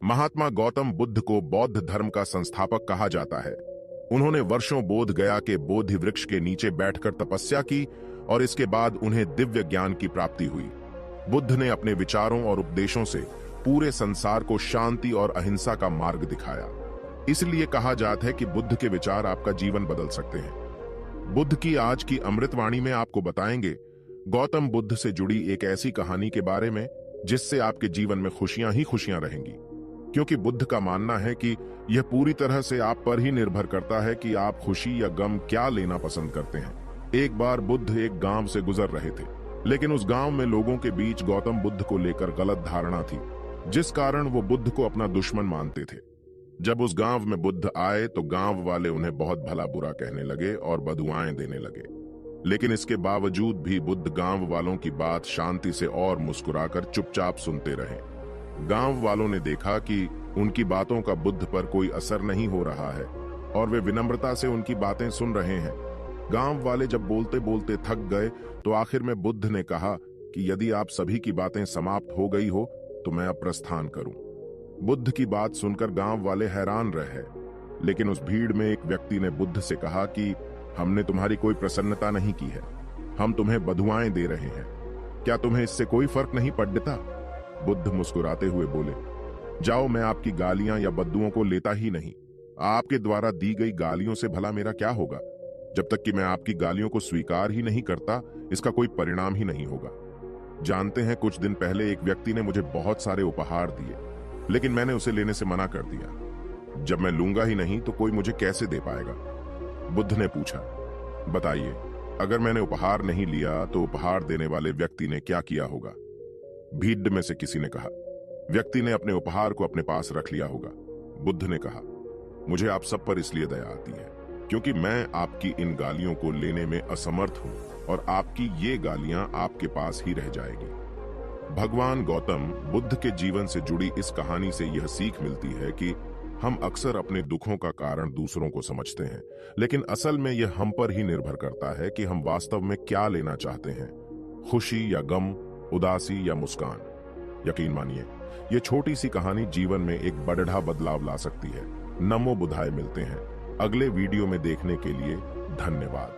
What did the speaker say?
महात्मा गौतम बुद्ध को बौद्ध धर्म का संस्थापक कहा जाता है। उन्होंने वर्षों बोध गया के बोधि वृक्ष के नीचे बैठकर तपस्या की और इसके बाद उन्हें दिव्य ज्ञान की प्राप्ति हुई। बुद्ध ने अपने विचारों और उपदेशों से पूरे संसार को शांति और अहिंसा का मार्ग दिखाया। इसलिए कहा जाता है कि बुद्ध के विचार आपका जीवन बदल सकते हैं। बुद्ध की आज की अमृतवाणी में आपको बताएंगे गौतम बुद्ध से जुड़ी एक ऐसी कहानी के बारे में जिससे आपके जीवन में खुशियां ही खुशियां रहेंगी, क्योंकि बुद्ध का मानना है कि यह पूरी तरह से आप पर ही निर्भर करता है कि आप खुशी या गम क्या लेना पसंद करते हैं। एक बार बुद्ध एक गांव से गुजर रहे थे, लेकिन उस गांव में लोगों के बीच गौतम बुद्ध को लेकर गलत धारणा थी, जिस कारण वो बुद्ध को अपना दुश्मन मानते थे। जब उस गांव में बुद्ध आए तो गांव वाले उन्हें बहुत भला बुरा कहने लगे और बदुआएं देने लगे। लेकिन इसके बावजूद भी बुद्ध गांव वालों की बात शांति से और मुस्कुराकर चुपचाप सुनते रहे। गांव वालों ने देखा कि उनकी बातों का बुद्ध पर कोई असर नहीं हो रहा है और वे विनम्रता से उनकी बातें सुन रहे हैं। गांव वाले जब बोलते बोलते थक गए तो आखिर में बुद्ध ने कहा कि यदि आप सभी की बातें समाप्त हो गई हो तो मैं अब प्रस्थान करूं। बुद्ध की बात सुनकर गांव वाले हैरान रहे, लेकिन उस भीड़ में एक व्यक्ति ने बुद्ध से कहा कि हमने तुम्हारी कोई प्रसन्नता नहीं की है, हम तुम्हें बधुआएं दे रहे हैं, क्या तुम्हें इससे कोई फर्क नहीं पड़ता? बुद्ध मुस्कुराते हुए बोले, जाओ, मैं आपकी गालियां या बद्दुओं को लेता ही नहीं। आपके द्वारा दी गई गालियों से भला मेरा क्या होगा? जब तक कि मैं आपकी गालियों को स्वीकार ही नहीं करता, इसका कोई परिणाम ही नहीं होगा। जानते हैं, कुछ दिन पहले एक व्यक्ति ने मुझे बहुत सारे उपहार दिए, लेकिन मैंने उसे लेने से मना कर दिया। जब मैं लूंगा ही नहीं तो कोई मुझे कैसे दे पाएगा? बुद्ध ने पूछा, बताइए, अगर मैंने उपहार नहीं लिया तो उपहार देने वाले व्यक्ति ने क्या किया होगा? भीड़ में से किसी ने कहा, व्यक्ति ने अपने उपहार को अपने पास रख लिया होगा। बुद्ध ने कहा, मुझे आप सब पर इसलिए दया आती है क्योंकि मैं आपकी इन गालियों को लेने में असमर्थ हूं और आपकी ये गालियां आपके पास ही रह जाएगी। भगवान गौतम बुद्ध के जीवन से जुड़ी इस कहानी से यह सीख मिलती है कि हम अक्सर अपने दुखों का कारण दूसरों को समझते हैं, लेकिन असल में यह हम पर ही निर्भर करता है कि हम वास्तव में क्या लेना चाहते हैं, खुशी या गम, उदासी या मुस्कान। यकीन मानिए, यह छोटी सी कहानी जीवन में एक बड़ा बदलाव ला सकती है। नमो बुद्धाय। मिलते हैं अगले वीडियो में। देखने के लिए धन्यवाद।